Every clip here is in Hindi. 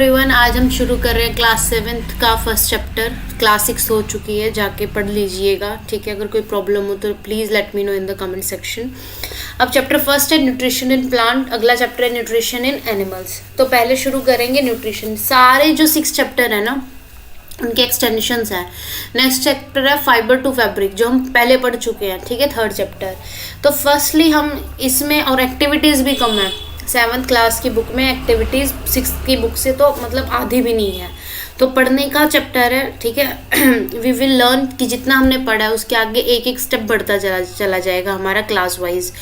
एवरीवन, आज हम शुरू कर रहे हैं क्लास 7th का फर्स्ट चैप्टर। क्लास 6 हो चुकी है, जाके पढ़ लीजिएगा, ठीक है। अगर कोई प्रॉब्लम हो तो please let me know in the comment section. अब चैप्टर फर्स्ट है न्यूट्रिशन इन प्लांट, अगला चैप्टर है न्यूट्रिशन इन एनिमल्स। तो पहले शुरू करेंगे न्यूट्रिशन। सारे जो 6 चैप्टर है ना उनके एक्सटेंशंस है। नेक्स्ट चैप्टर है फाइबर टू फैब्रिक, जो हम पहले पढ़ चुके हैं, ठीक है, 3rd चैप्टर। तो फर्स्टली हम इसमें, और एक्टिविटीज़ भी कम है 7th क्लास की बुक में, एक्टिविटीज़ 6th की बुक से तो मतलब आधी भी नहीं है। तो पढ़ने का चैप्टर है, ठीक है। वी विल लर्न कि जितना हमने पढ़ा है उसके आगे एक एक स्टेप बढ़ता चला जाएगा हमारा class wise.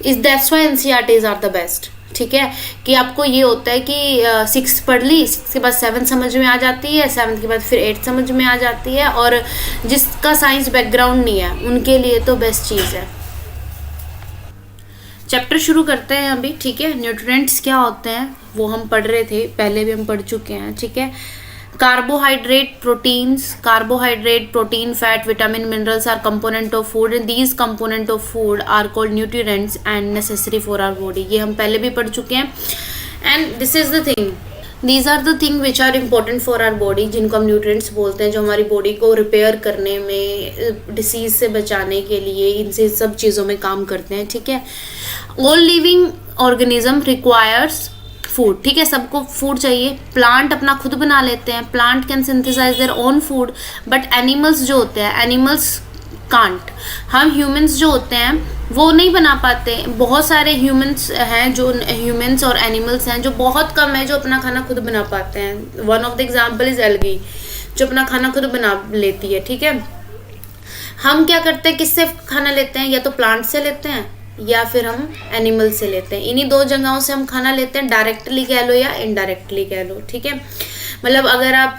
Is that's why NCERTs are the best, ठीक है। कि आपको ये होता है कि 6 पढ़ ली, 6 के बाद 7 समझ में आ जाती है, 7 के बाद फिर 8 समझ में आ जाती है। और जिसका साइंस बैकग्राउंड नहीं है उनके लिए तो बेस्ट चीज़ है। चैप्टर शुरू करते हैं अभी, ठीक है। न्यूट्रिएंट्स क्या होते हैं वो हम पढ़ रहे थे, पहले भी हम पढ़ चुके हैं, ठीक है। Carbohydrate, protein, fat, vitamin, minerals are component of food and these component of food are called nutrients and necessary for our body. ये हम पहले भी पढ़ चुके हैं। And this is the thing, these are the thing which are important for our body, जिनको हम न्यूट्रिएंट्स बोलते हैं, जो हमारी बॉडी को रिपेयर करने में, डिसीज से बचाने के लिए, इनसे सब चीज़ों में काम करते हैं, ठीक है। All living organism requires food, ठीक है, सबको फूड चाहिए। प्लांट अपना खुद बना लेते हैं, plant can synthesise their own food, but animals जो होते हैं, एनिमल्स कांट। हम ह्यूमंस जो होते हैं वो नहीं बना पाते। बहुत सारे ह्यूमंस हैं, जो ह्यूमंस और एनिमल्स हैं, जो बहुत कम है जो अपना खाना खुद बना पाते हैं। One of the example is algae, जो अपना खाना खुद बना लेती है, ठीक है। हम क्या करते हैं, किससे खाना लेते हैं, या तो प्लांट से लेते हैं या फिर हम एनिमल से लेते हैं। इन्हीं 2 जगहों से हम खाना लेते हैं, डायरेक्टली कह लो या इनडायरेक्टली कह लो, ठीक है। मतलब अगर आप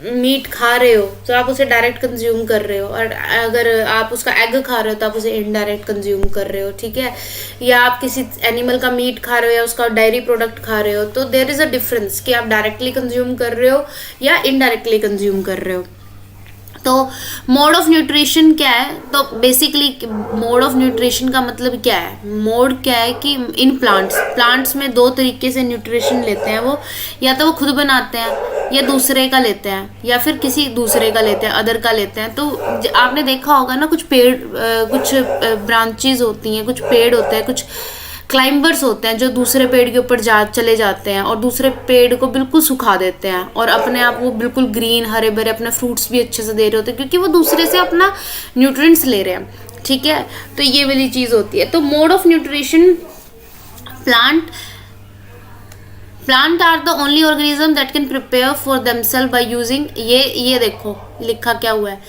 मीट खा रहे हो तो आप उसे डायरेक्ट कंज्यूम कर रहे हो, और अगर आप उसका एग खा रहे हो तो आप उसे इनडायरेक्ट कंज्यूम कर रहे हो, ठीक है। या आप किसी एनिमल का मीट खा रहे हो या उसका डेयरी प्रोडक्ट खा रहे हो, तो देयर इज़ अ डिफरेंस कि आप डायरेक्टली कंज्यूम कर रहे हो या इनडायरेक्टली कंज्यूम कर रहे हो। तो मोड ऑफ न्यूट्रिशन क्या है, तो बेसिकली मोड ऑफ न्यूट्रिशन का मतलब क्या है, मोड क्या है कि इन प्लांट्स में 2 तरीके से न्यूट्रिशन लेते हैं वो, या तो वो खुद बनाते हैं या दूसरे का लेते हैं, या फिर किसी दूसरे का लेते हैं, अदर का लेते हैं। तो आपने देखा होगा ना, कुछ पेड़, कुछ ब्रांचेज होती हैं, कुछ पेड़ होते हैं, कुछ क्लाइंबर्स होते हैं जो दूसरे पेड़ के ऊपर चले जाते हैं और दूसरे पेड़ को बिल्कुल सुखा देते हैं, और अपने आप वो बिल्कुल ग्रीन, हरे भरे, अपने फ्रूट्स भी अच्छे से दे रहे होते हैं, क्योंकि वो दूसरे से अपना न्यूट्रिएंट्स ले रहे हैं, ठीक है। तो ये वाली चीज़ होती है। तो mode of nutrition, plant are the only organism that can prepare for themselves by using, ये देखो लिखा क्या हुआ है,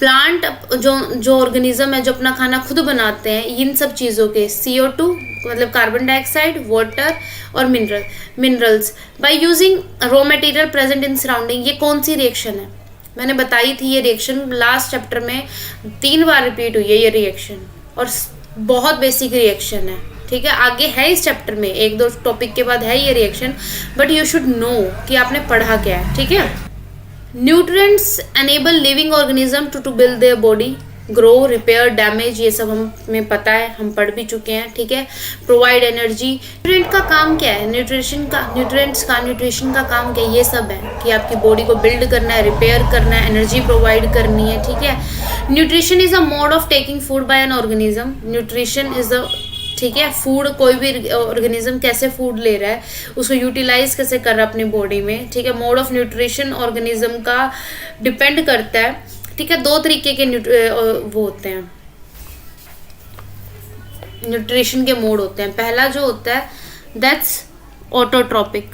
प्लांट जो ऑर्गेनिज्म है जो अपना खाना खुद बनाते हैं इन सब चीज़ों के, CO2 मतलब कार्बन डाइऑक्साइड, वाटर और minerals, by using raw material present in surrounding. ये कौन सी रिएक्शन है, मैंने बताई थी ये रिएक्शन लास्ट चैप्टर में 3 बार रिपीट हुई है ये रिएक्शन, और बहुत बेसिक रिएक्शन है, ठीक है। आगे है इस चैप्टर में 1-2 टॉपिक के बाद है ये रिएक्शन, बट यू शुड नो कि आपने पढ़ा क्या है, ठीक है। Nutrients enable living organism to build their body, grow, repair, damage, ये सब हमें पता है, हम पढ़ भी चुके हैं, ठीक है। Provide energy. न्यूट्रिएंट का काम क्या है, न्यूट्रिशन का काम क्या है, ये सब है कि आपकी बॉडी को बिल्ड करना है, रिपेयर करना है, एनर्जी प्रोवाइड करनी है, ठीक है। Nutrition is a mode of taking food by an organism. Nutrition is a, ठीक है, फूड, कोई भी ऑर्गेनिज्म कैसे फूड ले रहा है, उसको यूटिलाइज कैसे कर रहा है अपनी बॉडी में, ठीक है। मोड ऑफ न्यूट्रिशन ऑर्गेनिज्म का डिपेंड करता है, ठीक है। 2 तरीके के वो होते हैं, न्यूट्रिशन के मोड होते हैं। पहला जो होता है दैट्स ऑटोट्रॉपिक,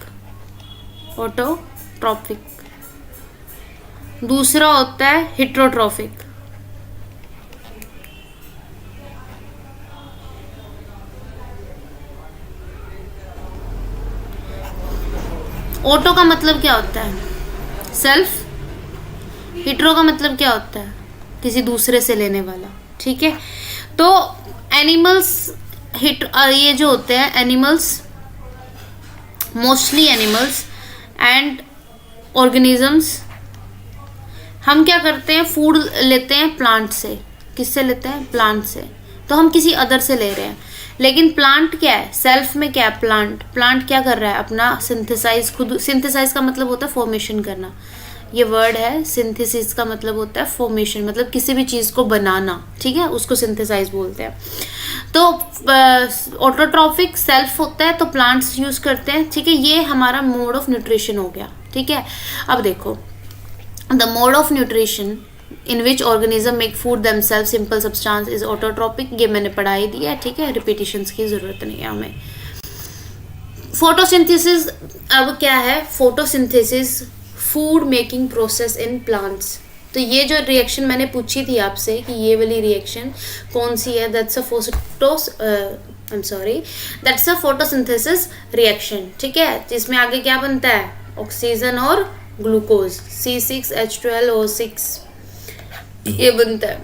दूसरा होता है हिट्रोट्रॉफिक। ऑटो का मतलब क्या होता है, सेल्फ। हिट्रो का मतलब क्या होता है, किसी दूसरे से लेने वाला, ठीक है। तो एनिमल्स ये जो होते हैं animals, mostly animals and organisms, हम क्या करते हैं, फूड लेते हैं प्लांट से। किससे लेते हैं, प्लांट से। तो हम किसी अदर से ले रहे हैं। लेकिन प्लांट क्या है, सेल्फ में क्या है, प्लांट क्या कर रहा है, अपना सिंथेसाइज, खुद सिंथेसाइज का मतलब होता है फॉर्मेशन करना, ये वर्ड है। सिंथेसिस का मतलब होता है फॉर्मेशन, मतलब किसी भी चीज़ को बनाना, ठीक है, उसको सिंथेसाइज बोलते हैं। तो ऑटोट्रॉफिक सेल्फ होता है तो प्लांट्स यूज करते हैं, ठीक है, ये हमारा मोड ऑफ न्यूट्रिशन हो गया, ठीक है। अब देखो, the mode of nutrition in which organism make food themselves simple substance is autotrophic, ये मैंने पढ़ा ही दिया है, ठीक है, रिपीटिशंस की जरूरत नहीं है हमें। फोटोसिंथेसिस, अब क्या है, photosynthesis food making process in plants. तो ये जो रिएक्शन मैंने पूछी थी आपसे कि ये वाली रिएक्शन कौन सी है, दैट्स अ फोटोसिंथेसिस रिएक्शन, ठीक है, जिसमें आगे क्या बनता है, ऑक्सीजन और ग्लूकोज, C6H12O6 ये बनता है।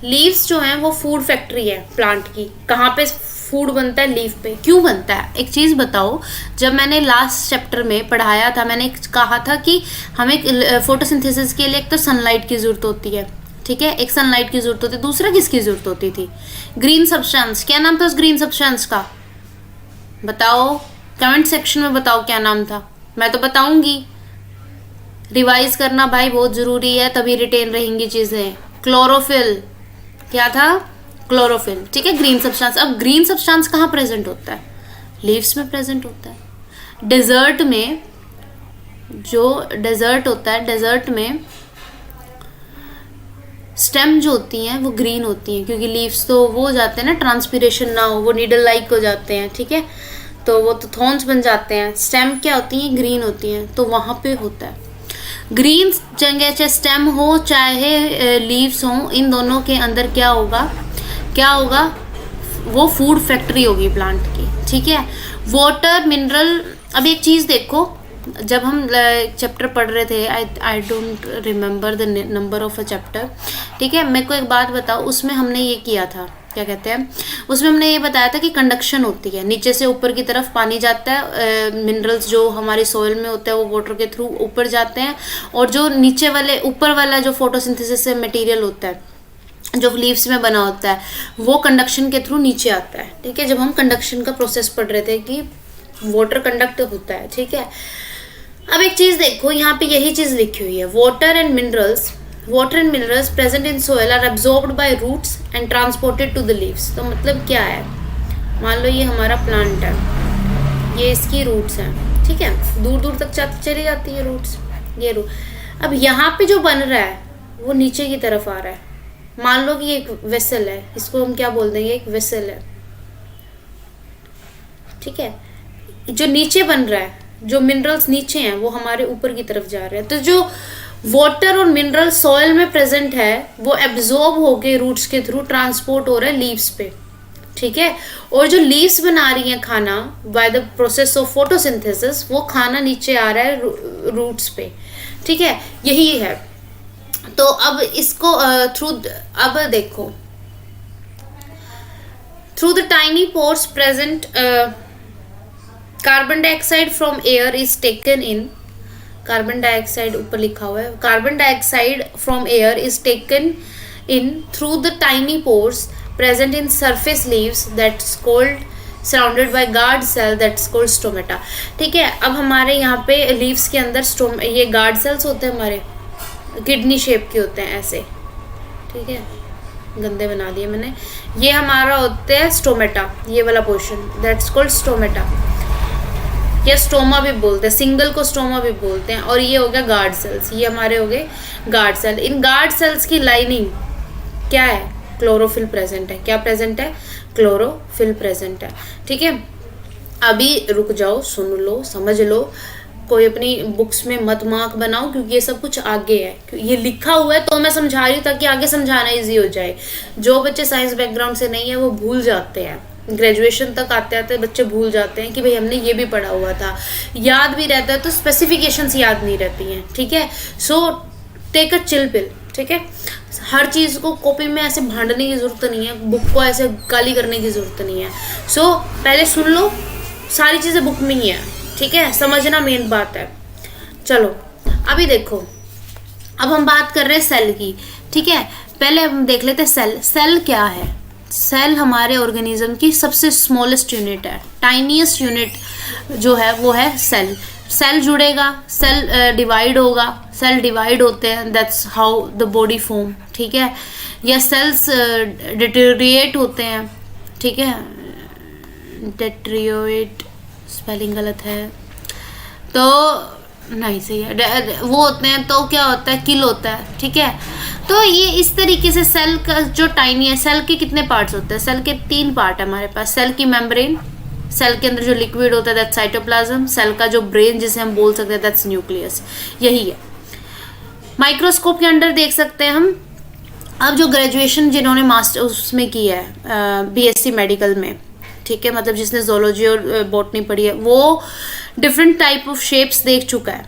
लीव्स जो हैं वो फूड फैक्ट्री है प्लांट की। कहाँ पे फूड बनता है, लीफ पे। क्यों बनता है, एक चीज़ बताओ, जब मैंने लास्ट चैप्टर में पढ़ाया था, मैंने कहा था कि हमें फोटोसिंथेसिस के लिए एक तो सनलाइट की ज़रूरत होती है, ठीक है, एक सनलाइट की ज़रूरत होती है, दूसरा किसकी ज़रूरत होती थी, ग्रीन सब्सटेंस। क्या नाम था उस ग्रीन सब्सटेंस का, बताओ, कमेंट सेक्शन में बताओ क्या नाम था, मैं तो बताऊंगी। रिवाइज करना भाई बहुत ज़रूरी है, तभी रिटेन रहेंगी चीज़ें। क्लोरोफिल, क्या था, क्लोरोफिल, ठीक है, ग्रीन सब्सटेंस। अब ग्रीन सब्सटेंस कहाँ प्रेजेंट होता है, लीव्स में प्रेजेंट होता है। डेजर्ट में, जो डेजर्ट होता है, डेजर्ट में स्टेम जो होती हैं वो ग्रीन होती हैं, क्योंकि लीव्स तो वो हो जाते हैं ना, ट्रांसपीरेशन ना हो, वो नीडल लाइक हो जाते हैं, ठीक है, तो वो तो थॉर्न्स बन जाते हैं। स्टेम क्या होती हैं, ग्रीन होती हैं, तो वहाँ पे होता है ग्रीन जगह, चाहे स्टेम हो चाहे लीव्स हो, इन दोनों के अंदर क्या होगा, वो फूड फैक्ट्री होगी प्लांट की, ठीक है। Water, mineral. अब एक चीज़ देखो, जब हम चैप्टर पढ़ रहे थे, I don't remember the number of a chapter, ठीक है, मेरे को एक बात बताओ, उसमें हमने ये किया था, क्या कहते हैं, उसमें हमने ये बताया था कि कंडक्शन होती है, नीचे से ऊपर की तरफ पानी जाता है, मिनरल्स जो हमारी सॉइल में होते हैं वो वाटर के थ्रू ऊपर जाते हैं, और जो नीचे वाले, ऊपर वाला जो फोटोसिंथेसिस से मटेरियल होता है, जो लीव्स में बना होता है, वो कंडक्शन के थ्रू नीचे आता है, ठीक है। जब हम कंडक्शन का प्रोसेस पढ़ रहे थे कि वाटर कंडक्ट होता है, ठीक है। अब एक चीज़ देखो, यहाँ पे यही चीज़ लिखी हुई है, water and minerals present in soil are absorbed by roots and transported to the leaves. तो मतलब क्या है, मान लो ये हमारा प्लांट है, ये इसकी रूट्स हैं, ठीक है, दूर दूर तक चली जाती है रूट्स, ये रूट। अब यहाँ पे जो बन रहा है वो नीचे की तरफ आ रहा है, मान लो कि एक वेसल है, इसको हम क्या बोल देंगे, एक वेसल है, ठीक है। जो नीचे बन रहा है, जो मिनरल्स नीचे हैं वो हमारे ऊपर की तरफ जा रहे हैं, तो जो वाटर और मिनरल सॉइल में प्रेजेंट है वो एब्जॉर्ब होके रूट्स के थ्रू ट्रांसपोर्ट हो रहा है लीव्स पे, ठीक है। और जो लीव्स बना रही हैं खाना by the process of photosynthesis, वो खाना नीचे आ रहा है रूट्स पे, ठीक है, यही है। तो अब इसको अब देखो, through the tiny pores present carbon dioxide from air is taken in, carbon dioxide ऊपर लिखा हुआ है, carbon dioxide from air is taken in through the tiny pores present in surface leaves that's called surrounded by guard cell that's called stomata, ठीक है। अब हमारे यहाँ पे लीव्स के अंदर ये गार्ड सेल्स होते हैं, हमारे किडनी शेप के होते हैं ऐसे, ठीक है, गंदे बना दिए मैंने। ये हमारा होता है स्टोमेटा, ये वाला पोर्शन दैट्स कॉल्ड स्टोमेटा, या स्टोमा भी बोलते हैं, सिंगल को स्टोमा भी बोलते हैं। और ये हो गया गार्ड सेल्स, ये हमारे हो गए गार्ड सेल। इन गार्ड सेल्स की लाइनिंग क्या है, क्लोरोफिल प्रेजेंट है। क्या प्रेजेंट है, क्लोरोफिल प्रेजेंट है, ठीक है। अभी रुक जाओ, सुन लो, समझ लो, कोई अपनी बुक्स में मत मार्क बनाओ, क्योंकि ये सब कुछ आगे है, ये लिखा हुआ है तो मैं समझा रही हूँ ताकि आगे समझाना इजी हो जाए। जो बच्चे साइंस बैकग्राउंड से नहीं है वो भूल जाते हैं, ग्रेजुएशन तक आते आते बच्चे भूल जाते हैं कि भाई हमने ये भी पढ़ा हुआ था, याद भी रहता है तो स्पेसिफिकेशंस याद नहीं रहती हैं, ठीक है। So take a chill pill, ठीक है। हर चीज़ को कॉपी में ऐसे भांडने की ज़रूरत नहीं है, बुक को ऐसे गाली करने की ज़रूरत नहीं है। सो पहले सुन लो, सारी चीज़ें बुक में ही है, ठीक है, समझना मेन बात है। चलो अभी देखो, अब हम बात कर रहे हैं सेल की, ठीक है। पहले हम देख लेते हैं सेल क्या है, सेल हमारे ऑर्गेनिज्म की सबसे स्मॉलेस्ट यूनिट है, टाइनीएस्ट यूनिट जो है वो है सेल। सेल जुड़ेगा, सेल डिवाइड होगा, सेल डिवाइड होते हैं, that's how the body form, ठीक है। या सेल्स डिटेरिएट होते हैं, ठीक है, डेट्रियोएट स्पेलिंग गलत है तो नहीं सही है, वो होते हैं तो क्या होता है, किल होता है, ठीक है। तो ये इस तरीके से सेल का जो टाइनी है, सेल के कितने पार्ट्स होते हैं, सेल के 3 पार्ट है हमारे पास। सेल की मेम्ब्रेन, सेल के अंदर जो लिक्विड होता है दैट्स साइटोप्लाज्म, सेल का जो ब्रेन जिसे हम बोल सकते हैं दैट्स न्यूक्लियस, यही है। माइक्रोस्कोप के अंदर देख सकते हैं हम। अब जो ग्रेजुएशन जिन्होंने मास्टर उसमें की है बीएससी मेडिकल में, ठीक है, मतलब जिसने जोलॉजी और बॉटनी पढ़ी है, वो डिफरेंट टाइप ऑफ शेप्स देख चुका है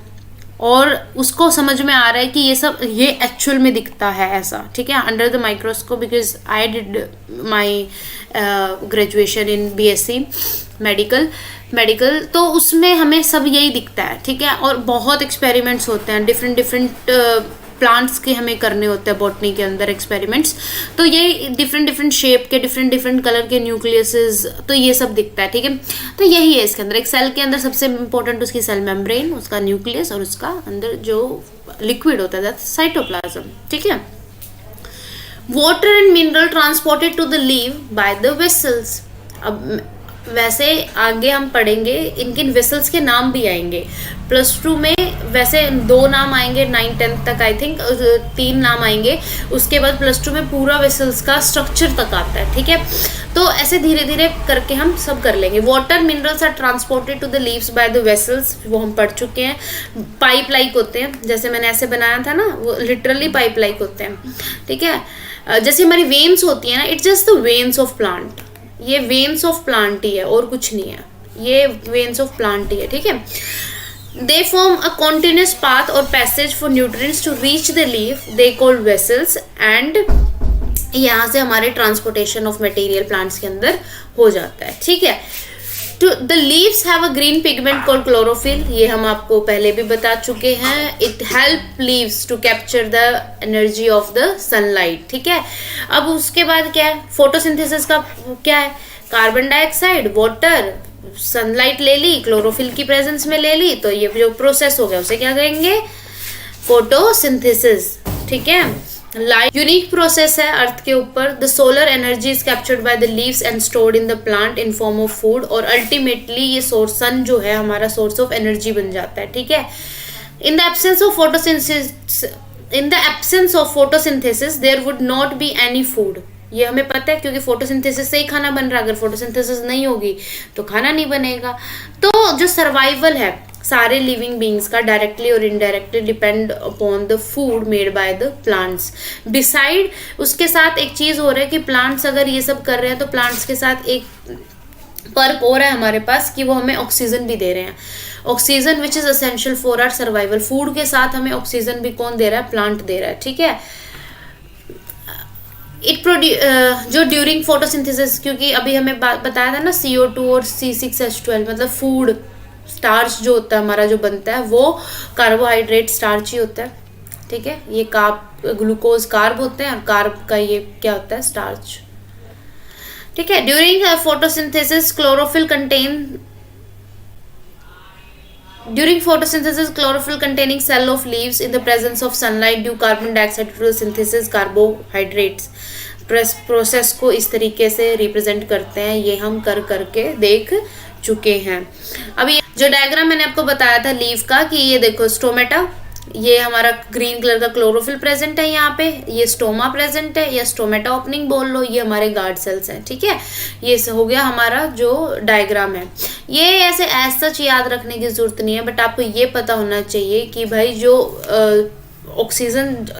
और उसको समझ में आ रहा है कि ये एक्चुअल में दिखता है ऐसा, ठीक है, under the microscope, because I did my graduation in BSc medical, तो उसमें हमें सब यही दिखता है, ठीक है। और बहुत एक्सपेरिमेंट्स होते हैं, डिफरेंट प्लांट्स के हमें करने होते हैं बॉटनी के अंदर एक्सपेरिमेंट्स, तो ये डिफरेंट शेप के, डिफरेंट कलर के न्यूक्लियसेस, तो ये सब दिखता है, ठीक है। तो यही है इसके अंदर, एक सेल के अंदर सबसे इंपॉर्टेंट उसकी सेल मेम्ब्रेन, उसका न्यूक्लियस और उसका अंदर जो लिक्विड होता है साइटोप्लाज्म, ठीक है। Water and mineral transported to the leaf by the vessels. अब वैसे आगे हम पढ़ेंगे इनके वेसल्स के नाम भी आएंगे। +2 में वैसे 2 नाम आएंगे, 9-10 तक आई थिंक 3 नाम आएंगे, उसके बाद +2 में पूरा वेसल्स का स्ट्रक्चर तक आता है, ठीक है। तो ऐसे धीरे धीरे करके हम सब कर लेंगे। Water minerals are transported to the leaves by the vessels, वो हम पढ़ चुके हैं। पाइप लाइक होते हैं, जैसे मैंने ऐसे बनाया था ना, वो लिटरली पाइप लाइक होते हैं, ठीक है। जैसे हमारी वेन्स होती है ना, it's just the veins of plant, ये वेन्स ऑफ प्लांट ही है और कुछ नहीं है, ये वेन्स ऑफ प्लांट ही है, ठीक है। They form a continuous path और passage for nutrients to reach the leaf, they called vessels, and यहाँ से हमारे ट्रांसपोर्टेशन ऑफ मटेरियल प्लांट्स के अंदर हो जाता है, ठीक है। To the leaves have a green pigment called chlorophyll, ये हम आपको पहले भी बता चुके हैं। It help leaves to capture the energy of the sunlight, ठीक है। अब उसके बाद क्या है, फोटोसिंथेसिस का क्या है, कार्बन डाइऑक्साइड, वाटर, सनलाइट ले ली, क्लोरोफिल की प्रेजेंस में ले ली, तो ये जो प्रोसेस हो गया उसे क्या कहेंगे, फोटोसिंथेसिस, ठीक है। लाइट यूनिक प्रोसेस है अर्थ के ऊपर। The solar energy is captured by the leaves and stored in the plant in form of food, और अल्टीमेटली ये सोर्स, सन जो है हमारा सोर्स ऑफ एनर्जी बन जाता है, ठीक है। In the absence of photosynthesis there would not be any food, ये हमें पता है क्योंकि फोटोसिंथेसिस से ही खाना बन रहा है, अगर फोटोसिंथेसिस नहीं होगी तो खाना नहीं बनेगा। तो जो सर्वाइवल है सारे लिविंग बींग्स का डायरेक्टली और indirectly depend upon the food made by the plants. Beside उसके साथ एक चीज हो रहा है कि प्लांट्स अगर ये सब कर रहे हैं तो प्लांट्स के साथ एक पर्क हो रहा है हमारे पास कि वो हमें ऑक्सीजन भी दे रहे हैं, oxygen which is essential for our survival. Food के साथ हमें ऑक्सीजन भी कौन दे रहा है, प्लांट दे रहा है, ठीक है। जो ड्यूरिंग फोटोसिंथेसिस, क्योंकि अभी हमें बताया था ना CO2 और C6H12, मतलब फूड स्टार्च जो होता है हमारा जो बनता है वो कार्बोहाइड्रेट स्टार्च ही होता है, ठीक है। ये ग्लूकोज कार्ब होते हैं और कार्ब का ये क्या होता है, स्टार्च, ठीक है। During photosynthesis chlorophyll containing cell of leaves in the presence of sunlight due carbon dioxide to synthesis carbohydrates process को इस तरीके से रिप्रेजेंट करते हैं, ये हम करके देख चुके हैं। अभी जो डायग्राम मैंने आपको बताया था लीव का कि ये देखो स्टोमेटा, ये हमारा ग्रीन कलर का क्लोरोफिल प्रेजेंट है यहाँ पे, ये स्टोमा प्रेजेंट है या स्टोमेटा ओपनिंग बोल लो, ये हमारे गार्ड सेल्स हैं, ठीक है। ये हो गया हमारा जो डायग्राम है। ये ऐसे एज सच याद रखने की जरूरत नहीं है, बट आपको ये पता होना चाहिए कि भाई जो ऑक्सीजन